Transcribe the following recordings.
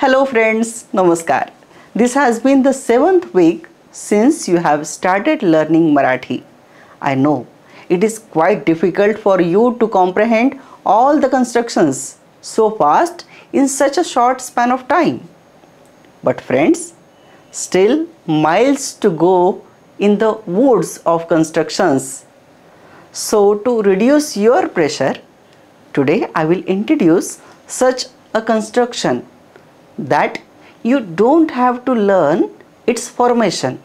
Hello friends, Namaskar. This has been the 7th week since you have started learning Marathi. I know it is quite difficult for you to comprehend all the constructions so fast in such a short span of time. But friends, still miles to go in the woods of constructions. So to reduce your pressure, today I will introduce such a construction that you don't have to learn its formation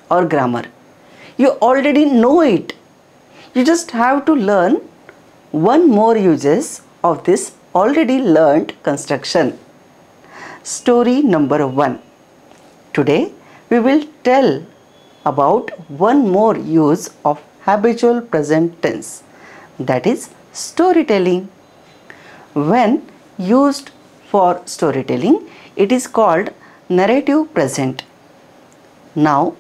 or grammar. You already know it. You just have to learn one more uses of this already learned construction. Story number 1. Today we will tell about one more use of habitual present tense, that is storytelling. When used for storytelling, it is called narrative present. Now,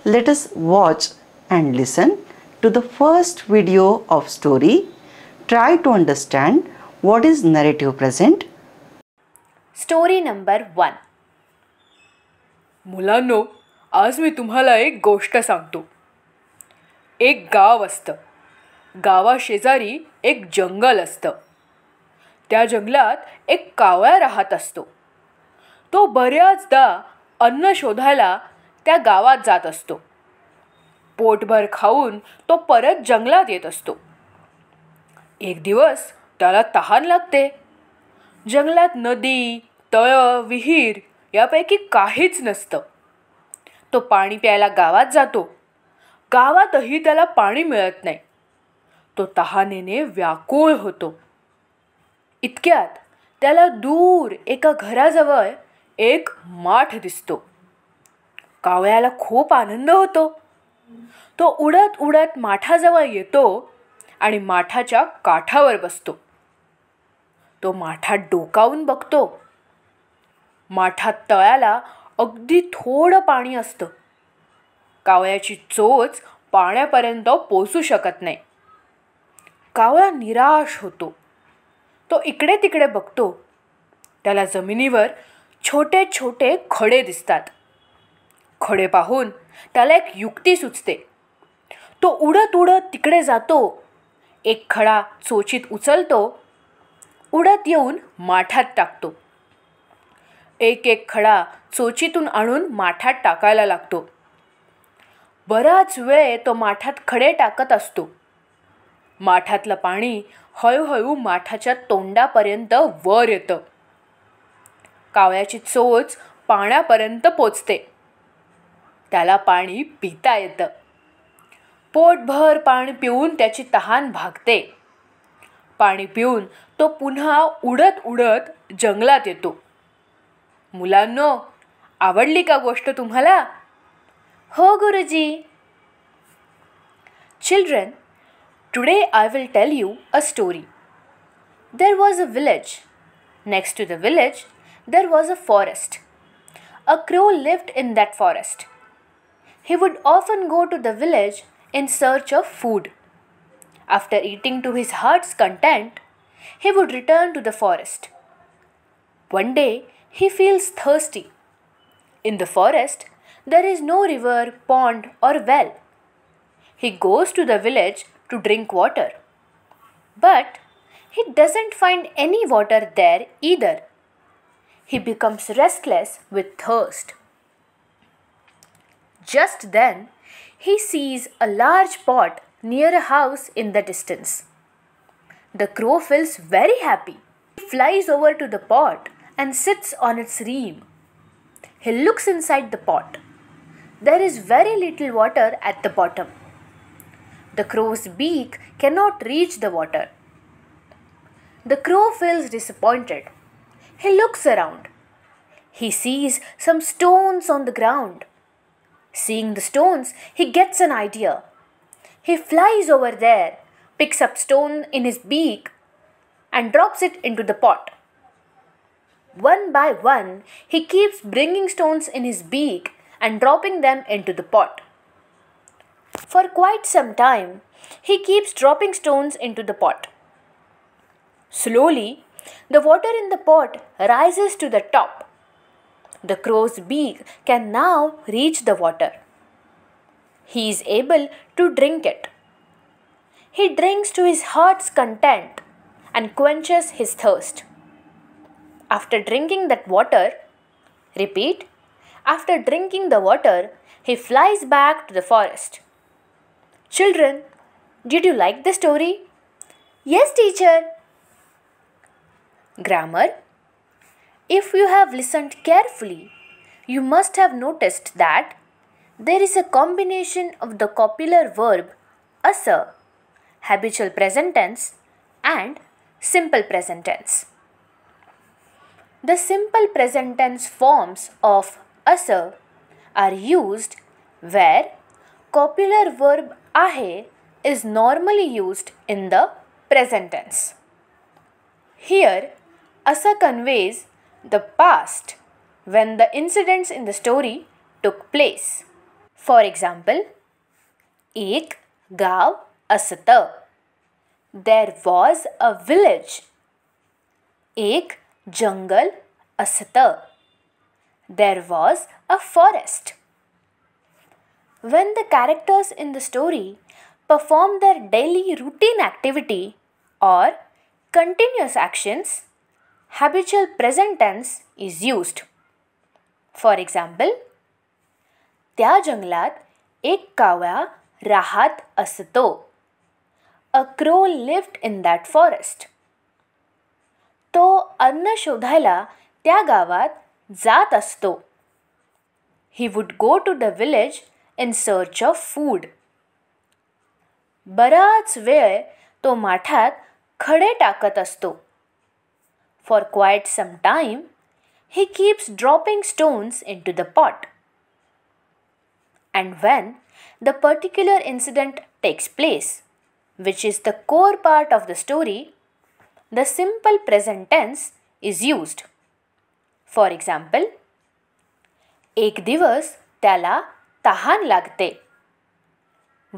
let us watch and listen to the first video of story. Try to understand what is narrative present. Story number 1. मुलांनो, आज मी तुम्हाला एक गोष्ट सांगतो. एक गाव असतं. गावाशेजारी एक जंगल असतं. त्या जंगलात एक कावळा राहत असतो. तो बऱ्याचदा अन्न शोधायला त्या गावात जात असतो. पोटभर खाऊन तो परत जंगलात येत असतो. एक दिवस त्याला तहान लागते. जंगलात नदी, तळं, विहीर यापैकी काहीच नसतं. तो पाणी प्यायला गावात जातो. गावातही त्याला पाणी मिळत नाही. तो तहानेने व्याकुळ होतो. इतक्यात त्याला दूर एका घराजवळ एक माठ दिसतो. कावळ्याला खूप आनंद होतो. तो उडत उडत माठाजवळ येतो आणि माठाच्या काठावर बसतो. तो माठात डोकावून बघतो. माठात तळ्याला अगदी थोडं पाणी असतं. कावळ्याची चोच पाण्यापर्यंत पोचू शकत नाही. कावळा निराश होतो. तो इकडे तिकडे बघतो. त्याला जमिनीवर छोटे छोटे खडे दिसतात. खडे पाहून त्याला एक युक्ती सुचते. तो उडत उडत तिकडे जातो. एक खडा चोचीत उचलतो. उडत येऊन माठात टाकतो. एक एक खडा चोचीतून आणून माठात टाकायला लागतो. बराच वेळ तो माठात खडे टाकत असतो. माठातलं पाणी हळूहळू माठाच्या तोंडापर्यंत वर येतं. कावळ्याची चोच पाण्यापर्यंत पोचते. त्याला पाणी पिता येतं. पोटभर पाणी पिऊन त्याची तहान भागते. पाणी पिऊन तो पुन्हा उडत उडत जंगलात येतो. मुलांनो, आवडली का गोष्ट तुम्हाला? हो गुरुजी. Children, today I will tell you a story. There was a village. Next to the village, there was a forest. A crow lived in that forest. He would often go to the village in search of food. After eating to his heart's content, he would return to the forest. One day, he feels thirsty. In the forest, there is no river, pond, or well. He goes to the village to drink water. But he doesn't find any water there either. He becomes restless with thirst. Just then, he sees a large pot near a house in the distance. The crow feels very happy. He flies over to the pot and sits on its rim. He looks inside the pot. There is very little water at the bottom. The crow's beak cannot reach the water. The crow feels disappointed. He looks around. He sees some stones on the ground. Seeing the stones, he gets an idea. He flies over there, picks up stone in his beak, and drops it into the pot. One by one, he keeps bringing stones in his beak and dropping them into the pot. For quite some time, he keeps dropping stones into the pot. Slowly, the water in the pot rises to the top. The crow's beak can now reach the water. He is able to drink it. He drinks to his heart's content and quenches his thirst. After drinking that water, repeat, after drinking the water, he flies back to the forest. Children, did you like the story? Yes, teacher. Grammar. If you have listened carefully, you must have noticed that there is a combination of the copular verb asa, habitual present tense, and simple present tense. The simple present tense forms of asa are used where copular verb ahe is normally used in the present tense. Here, asa conveys the past when the incidents in the story took place. For example, एक गाव असतं. There was a village. एक जंगल असतं. There was a forest. When the characters in the story perform their daily routine activity or continuous actions, habitual present tense is used. For example, त्या जंगलात एक कावळा राहत असतो. A crow lived in that forest. तो अन्न शोधायला त्या गावात जात असतो. He would go to the village in search of food. बराच वेळ तो माठात खडे टाकत असतो. For quite some time, he keeps dropping stones into the pot. And when the particular incident takes place, which is the core part of the story, the simple present tense is used. For example, एक दिवस त्याला तहान लागते.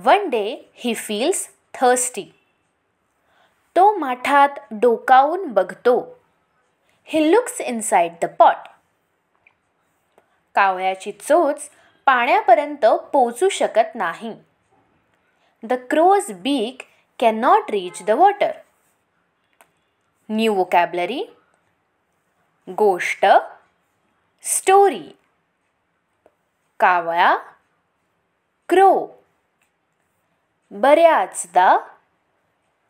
One day he feels thirsty. तो माठात डोकावून बघतो. He looks inside the pot. कावळ्याची चोच पाण्यापर्यंत पोचू शकत नाही. The crow's beak cannot reach the water. New vocabulary: गोष्ट, story, कावळा, crow, बऱ्याचदा,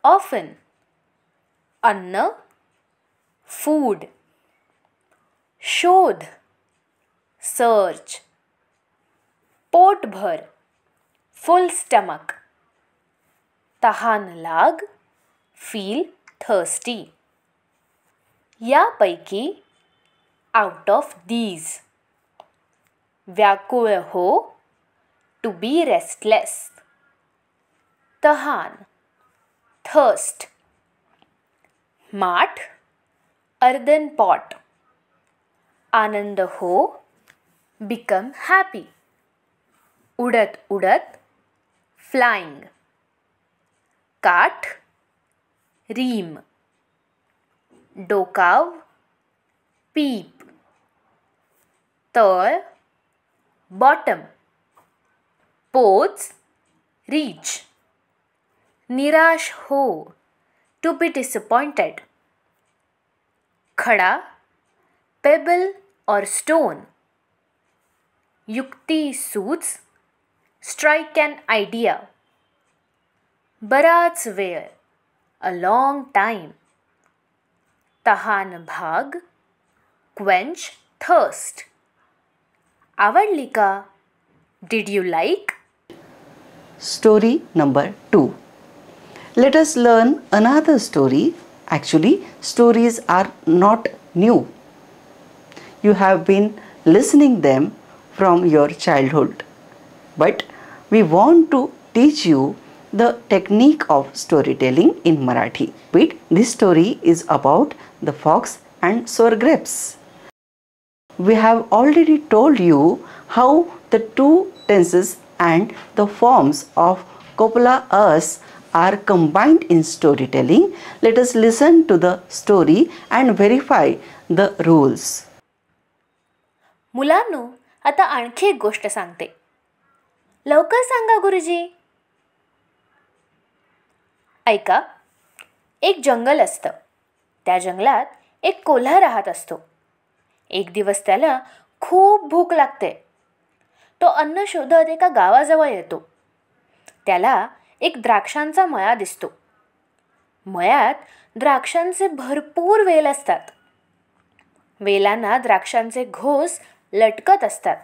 often, अन्न, food, शोध, search, पोटभर, full stomach, तहान लाग, feel thirsty. यापैकी out of these: व्याकुळ हो, to be restless, तहान, thirst, माठ, earthen pot, आनंद हो, become happy, उडत उडत, flying, काठ, रीम, डोकाव, पीप, तळ, bottom, पोच, reach, निराश हो, to be disappointed, खड़ा, pebble or stone, युक्ति सूझ, strike an idea, बराच वेळ, a long time, तहान भाग, quench thirst. आवडली का? Did you like? Story number 2. Let us learn another story. Actually, stories are not new. You have been listening them from your childhood. But we want to teach you the technique of storytelling in Marathi. This story is about the fox and sour grapes. We have already told you how the two tenses and the forms of copula us are combined in storytelling. Let us listen to the story and verify the rules. मुलांनो, आता आणखी एक गोष्ट सांगते. लवकर सांगा गुरुजी. ऐका. एक जंगल असतं. त्या जंगलात एक कोल्हा राहत असतो. एक दिवस त्याला खूप भूक लागते. तो अन्न शोधत एका गावाजवळ येतो. त्याला एक द्राक्षांचा मळा दिसतो. मळ्यात द्राक्षांचे भरपूर वेल असतात. वेलांना द्राक्षांचे घोस लटकत असतात.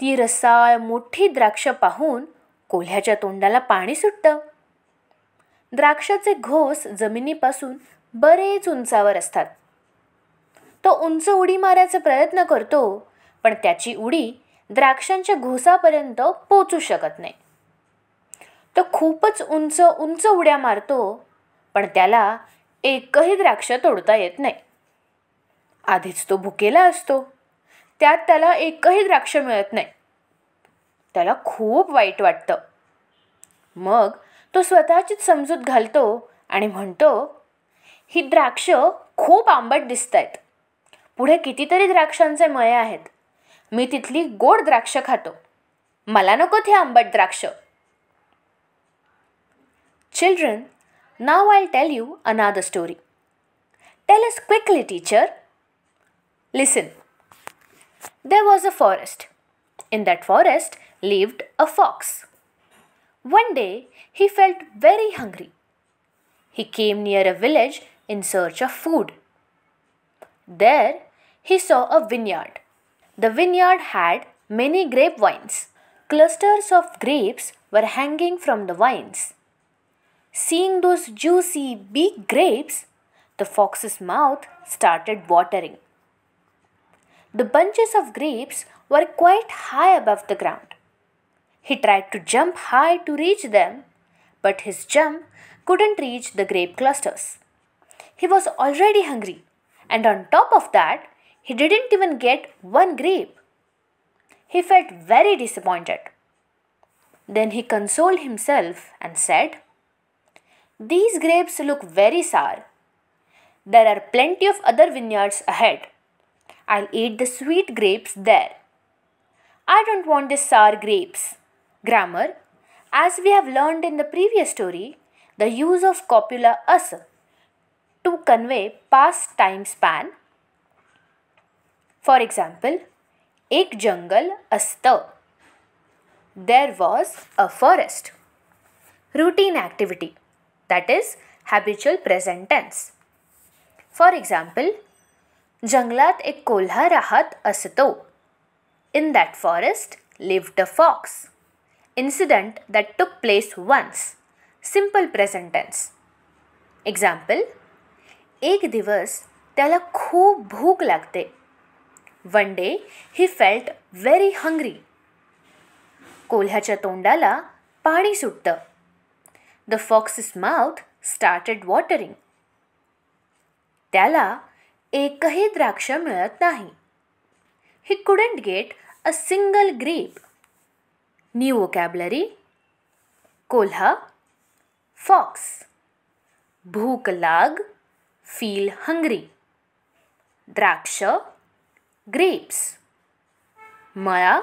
ती रसाळ मोठी द्राक्ष पाहून कोल्ह्याच्या तोंडाला पाणी सुटतं. द्राक्षाचे घोस जमिनीपासून बरेच उंचावर असतात. तो उंच उडी मारायचा प्रयत्न करतो, पण त्याची उडी द्राक्षांच्या घोसापर्यंत पोचू शकत नाही. तो खूपच उंच उंच उड्या मारतो, पण त्याला एकही द्राक्ष तोडता येत नाही. आधीच तो भुकेला असतो, त्यात त्याला एकही द्राक्ष मिळत नाही. त्याला खूप वाईट वाटतं. मग तो स्वतःचीच समजूत घालतो आणि म्हणतो, ही द्राक्ष खूप आंबट दिसतायत. पुढे कितीतरी द्राक्षांचे मळे आहेत. मी तिथली गोड द्राक्ष खातो. मला नको ते आंबट द्राक्ष. Children, now I'll tell you another story. Tell us quickly, teacher. Listen. There was a forest. In that forest lived a fox. One day he felt very hungry. He came near a village in search of food. There he saw a vineyard. The vineyard had many grapevines. Clusters of grapes were hanging from the vines. Seeing those juicy, big grapes, the fox's mouth started watering. The bunches of grapes were quite high above the ground. He tried to jump high to reach them, but his jump couldn't reach the grape clusters. He was already hungry, and on top of that, he didn't even get one grape. He felt very disappointed. Then he consoled himself and said, "These grapes look very sour. There are plenty of other vineyards ahead. I'll eat the sweet grapes there. I don't want these sour grapes." Grammar. As we have learned in the previous story, the use of copula as to convey past time span. For example, एक जंगल असतं. There was a forest. Routine activity. That is habitual present tense. For example, जंगलात एक कोल्हा राहत असतो. In that forest lived a fox. Incident that took place once. Simple present tense. Example, एक दिवस त्याला खूप भूक लागते. One day he felt very hungry. कोल्ह्याच्या तोंडाला पाणी सुटतं. The fox's mouth started watering. त्याला एकही द्राक्ष मिळत नाही. He couldn't get a single grape. New vocabulary. कोल्हा, fox. भूक लाग, feel hungry. द्राक्ष, grapes. मळा,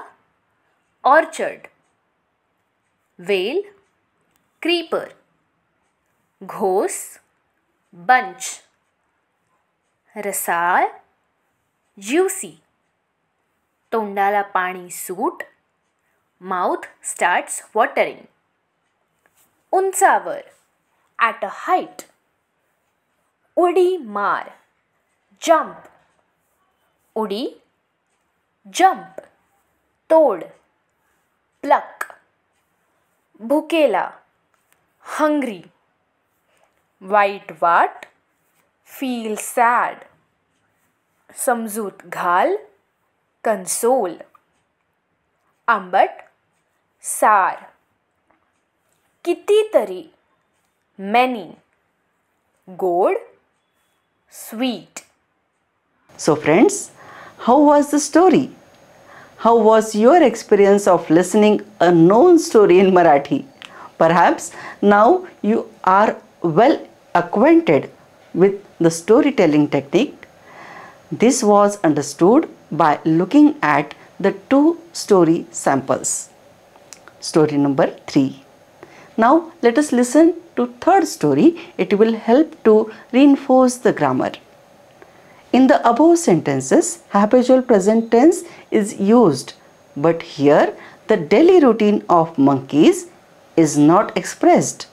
orchard. Well, creeper. घोस, bunch. रसाळ, juicy. तोंडाला पाणी सूट, mouth starts watering. उंचावर, at a height. उडी मार, jump. उडी, jump. तोड, pluck. भुकेला, hungry. वाईट वाट, feel sad. समजूत घाल, console. आंबट, सार. कितीतरी, many. गोड, sweet. So friends, how was the story? How was your experience of listening a known story in Marathi? Perhaps now you are well acquainted with the storytelling technique. This was understood by looking at the two story samples. Story number 3. Now let us listen to third story. It will help to reinforce the grammar. In the above sentences, habitual present tense is used, but here the daily routine of monkeys is not expressed.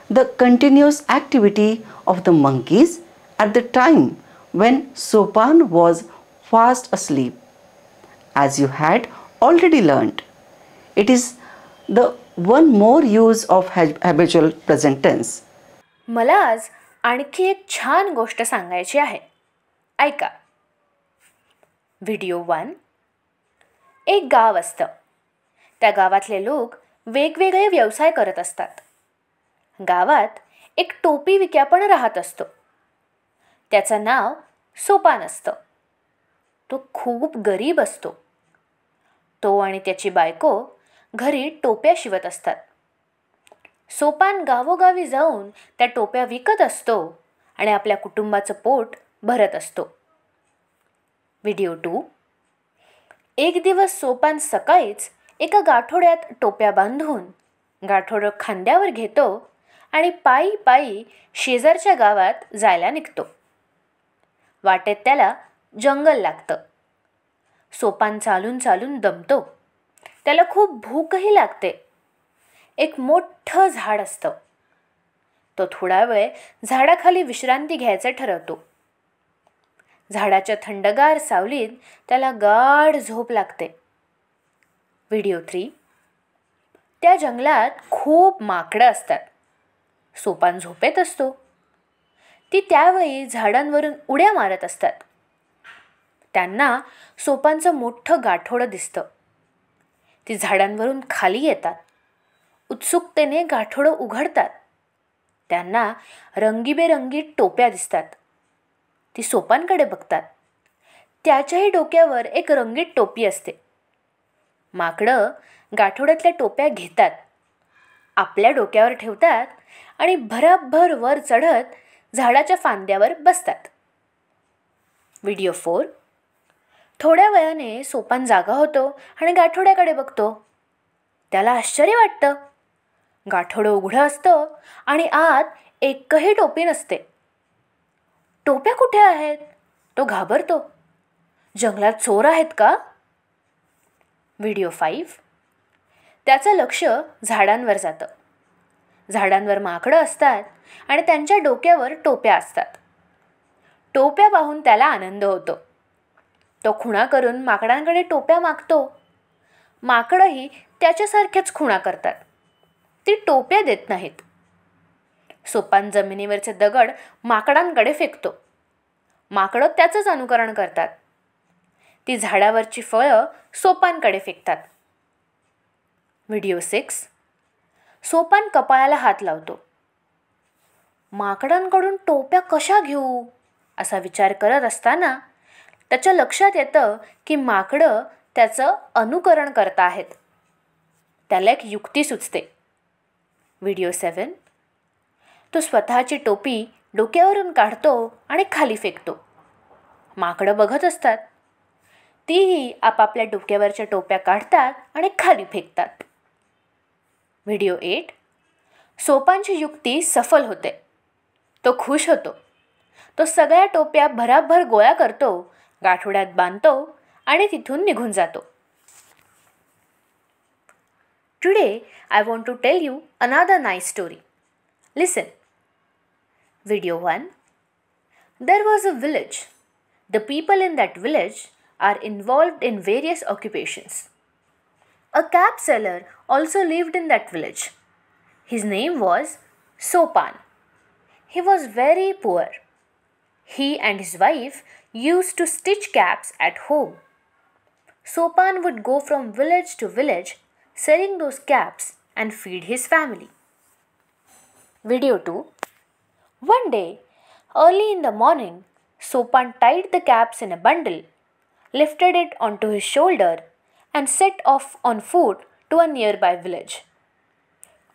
The continuous activity of the monkeys at the time when Sopan was fast asleep. As you had already learned, it is the one more use of habitual present tense. मला आज आणखी एक छान गोष्ट सांगायची आहे. ऐका. Video 1. एक गाव असतं. त्या गावातले लोक वेगवेगळे व्यवसाय करत असतात. गावात एक टोपी विक्या पण राहत असतो. त्याचं नाव सोपान असतं. तो खूप गरीब असतो. तो आणि त्याची बायको घरी टोप्या शिवत असतात. सोपान गावोगावी जाऊन त्या टोप्या विकत असतो आणि आपल्या कुटुंबाचं पोट भरत असतो. व्हिडिओ 2. एक दिवस सोपान सकाळीच एका गाठोड्यात टोप्या बांधून गाठोडं खांद्यावर घेतो आणि पायी पायी शेजारच्या गावात जायला निघतो. वाटेत त्याला जंगल लागतं. सोपान चालून चालून दमतो. त्याला खूप भूकही लागते. एक मोठं झाड असतं. तो थोडा वेळ झाडाखाली विश्रांती घ्यायचं ठरवतो. झाडाच्या थंडगार सावलीत त्याला गाढ झोप लागते. व्हिडिओ 3. त्या जंगलात खूप माकडं असतात. सोपान झोपेत असतो. ती त्यावेळी झाडांवरून उड्या मारत असतात. त्यांना सोपानचं मोठं गाठोडं दिसतं. ती झाडांवरून खाली येतात. उत्सुकतेने गाठोडं उघडतात. त्यांना रंगीबेरंगी टोप्या दिसतात. ती सोपानकडे बघतात. त्याच्याही डोक्यावर एक रंगीत टोपी असते. माकडं गाठोड्यातल्या टोप्या घेतात. आपल्या डोक्यावर ठेवतात आणि भराभर वर चढत झाडाच्या फांद्यावर बसतात. व्हिडिओ 4. थोड्या वेळाने सोपान जागा होतो आणि गाठोड्याकडे बघतो. त्याला आश्चर्य वाटतं. गाठोडं उघडं असतं आणि आत एकही टोपी नसते. टोप्या कुठे आहेत? तो घाबरतो. जंगलात चोर आहेत का? व्हिडिओ 5. त्याचं लक्ष झाडांवर जातं. झाडांवर माकडं असतात आणि त्यांच्या डोक्यावर टोप्या असतात. टोप्या पाहून त्याला आनंद होतो. तो खुणा करून माकडांकडे टोप्या मागतो. माकडंही त्याच्यासारख्याच खुणा करतात. ती टोप्या देत नाहीत. सोपान जमिनीवरचे दगड माकडांकडे फेकतो. माकडं त्याचंच अनुकरण करतात. ती झाडावरची फळं सोपानकडे फेकतात. व्हिडिओ 6. सोपान कपाळाला हात लावतो. माकडांकडून टोप्या कशा घेऊ असा विचार करत असताना त्याच्या लक्षात येतं की माकडं त्याचं अनुकरण करत आहेत. त्याला एक युक्ती सुचते. व्हिडिओ 7. तो स्वतःची टोपी डोक्यावरून काढतो आणि खाली फेकतो. माकडं बघत असतात. तीही आपापल्या डोक्यावरच्या टोप्या काढतात आणि खाली फेकतात. व्हिडिओ 8. सोपानची युक्ती सफल होते. तो खुश होतो. तो सगळ्या टोप्या भराभर गोळा करतो, गाठोड्यात बांधतो आणि तिथून निघून जातो. Today I want to tell you another nice story. Listen. Video 1. There was a village. The people in that village are involved in various occupations. A cap seller also lived in that village. His name was Sopan. He was very poor. He and his wife used to stitch caps at home. Sopan would go from village to village selling those caps and feed his family. Video 2. One day, early in the morning, Sopan tied the caps in a bundle, lifted it onto his shoulder, and set off on foot to a nearby village.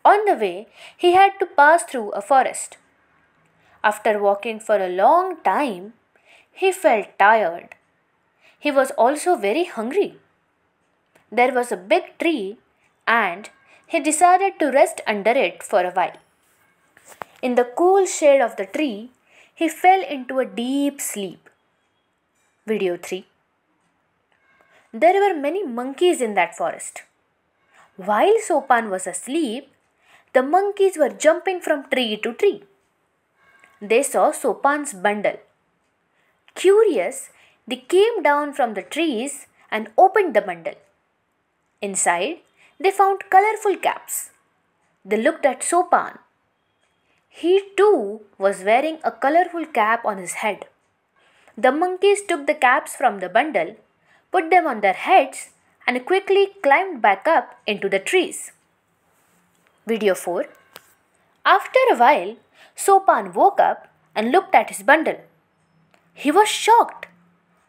On the way, he had to pass through a forest. After walking for a long time, he felt tired. He was also very hungry. There was a big tree and he decided to rest under it for a while. In the cool shade of the tree, he fell into a deep sleep. Video 3. There were many monkeys in that forest. While Sopan was asleep, the monkeys were jumping from tree to tree. They saw Sopan's bundle. Curious, they came down from the trees and opened the bundle. Inside, they found colorful caps. They looked at Sopan. He too was wearing a colorful cap on his head. The monkeys took the caps from the bundle, put them on their heads, and quickly climbed back up into the trees. Video 4. After a while, Sopan woke up and looked at his bundle. He was shocked.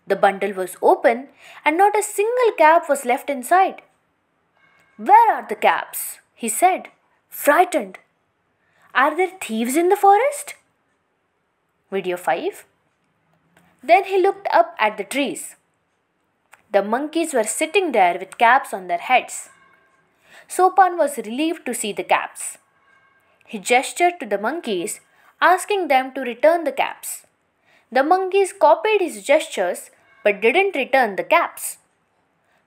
The bundle was open and not a single cap was left inside. "Where are the caps?" he said, frightened. "Are there thieves in the forest?" Video 5. Then he looked up at the trees. The monkeys were sitting there with caps on their heads. Sopan was relieved to see the caps. He gestured to the monkeys, asking them to return the caps. The monkeys copied his gestures but didn't return the caps.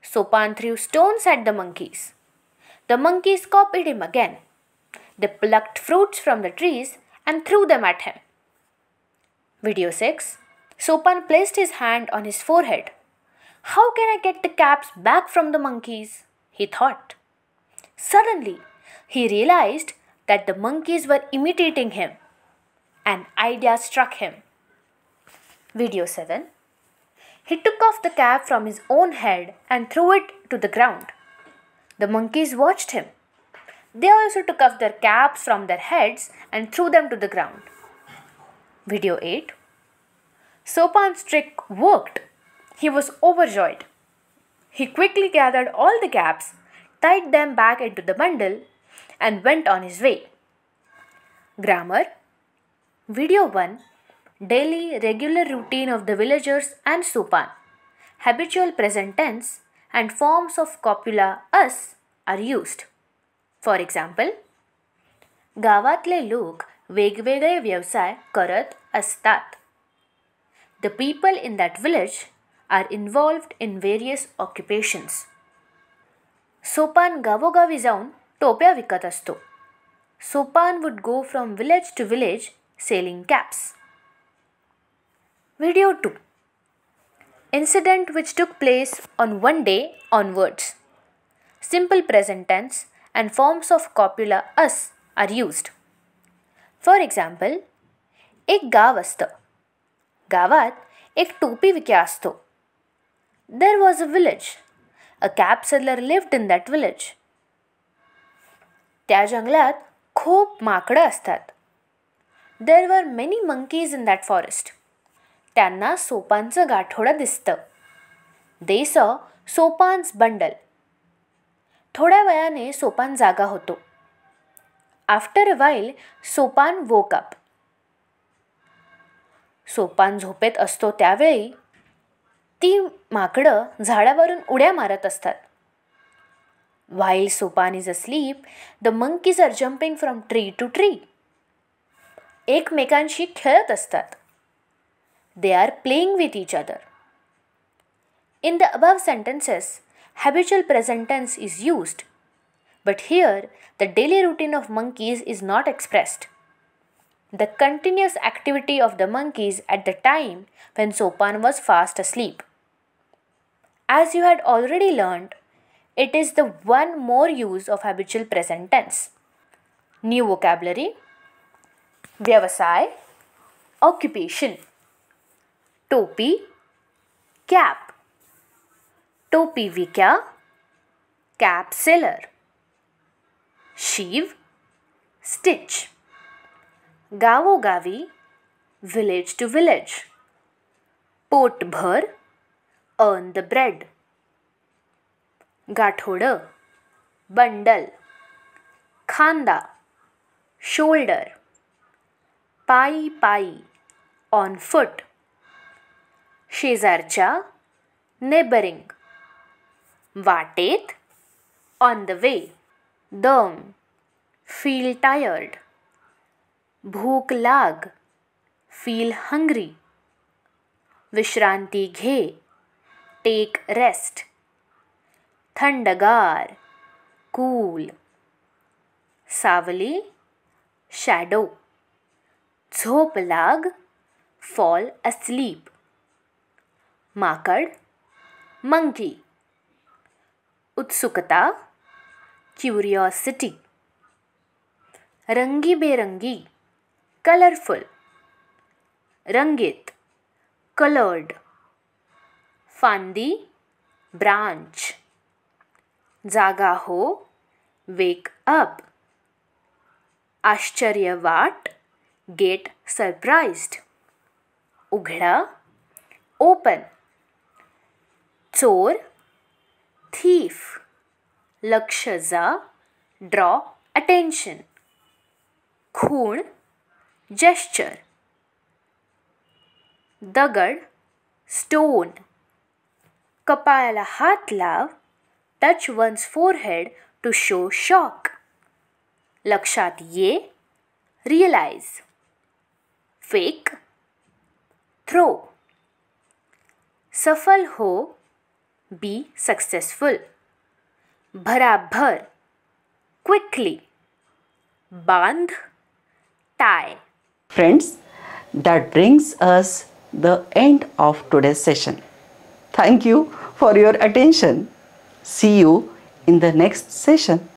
Sopan threw stones at the monkeys. The monkeys copied him again. They plucked fruits from the trees and threw them at him. Video 6. Sopan placed his hand on his forehead. "How can I get the caps back from the monkeys?" he thought. Suddenly, he realized that the monkeys were imitating him. An idea struck him. Video 7. He took off the cap from his own head and threw it to the ground. The monkeys watched him. They also took off their caps from their heads and threw them to the ground. Video 8. Sopan's trick worked. He was overjoyed. He quickly gathered all the caps, tied them back into the bundle, and went on his way. Grammar. Video 1. Daily regular routine of the villagers and Sopan. Habitual present tense and forms of copula us are used. For example, गावातले लोक वेगवेगळे व्यवसाय करत असतात. The people in that village are involved in various occupations. सोपान गावोगावी जाऊन टोप्या विकत असतो. Sopan would go from village to village selling caps. Video 2. Incident which took place on one day onwards. Simple present tense and forms of copula us are used. For example, एक गाव असतं. गावात एक टोपी विक्या असतो. There was a village. A cap seller lived in that village. त्या जंगलात खूप माकडं असतात. There were many monkeys in that forest. त्यांना सोपानचं गाठोडं दिसतं. They saw Sopan's bundle. थोड्या वेळाने सोपान जागा होतो. After a while, Sopan woke up. सोपान झोपेत असतो त्यावेळी ती माकडं झाडावरून उड्या मारत असतात. While Sopan is asleep, the monkeys are jumping from tree to tree. एकमेकांशी खेळत असतात. They are playing with each other. In the above sentences, habitual present tense is used, but here the daily routine of monkeys is not expressed. The continuous activity of the monkeys at the time when Sopan was fast asleep. As you had already learned, it is the one more use of habitual present tense. New vocabulary: व्यवसाय, occupation, टोपी, cap, टोपी विक्या, cap seller, Shiv, stitch, गावोगावी, village to village, पोटभर, earn the bread, गाठोडं, bundle, खांदा, shoulder, पायी, on foot, शेजारच्या, neighboring. वाटेत, on the way. दम, feel tired. भूक लाग, feel hungry. विश्रांती घे, take rest. थंडगार, cool. सावली, shadow. झोप लाग, fall asleep. माकड, monkey. उत्सुकता, curiosity. रंगीबेरंगी, colorful. रंगीत, colored. फांदी, branch. जागा हो, wake up. आश्चर्य वाट, get surprised. उघडा, open. चोर, thief. लक्ष जा, draw attention. खूण, gesture. दगड, stone. कपाळाला हात लाव, touch one's forehead to show shock. लक्षात ये, realize. fake, throw. सफल हो, be successful. भराभर, quickly. बांध, tie. Friends, that brings us the end of today's session. Thank you for your attention. See you in the next session.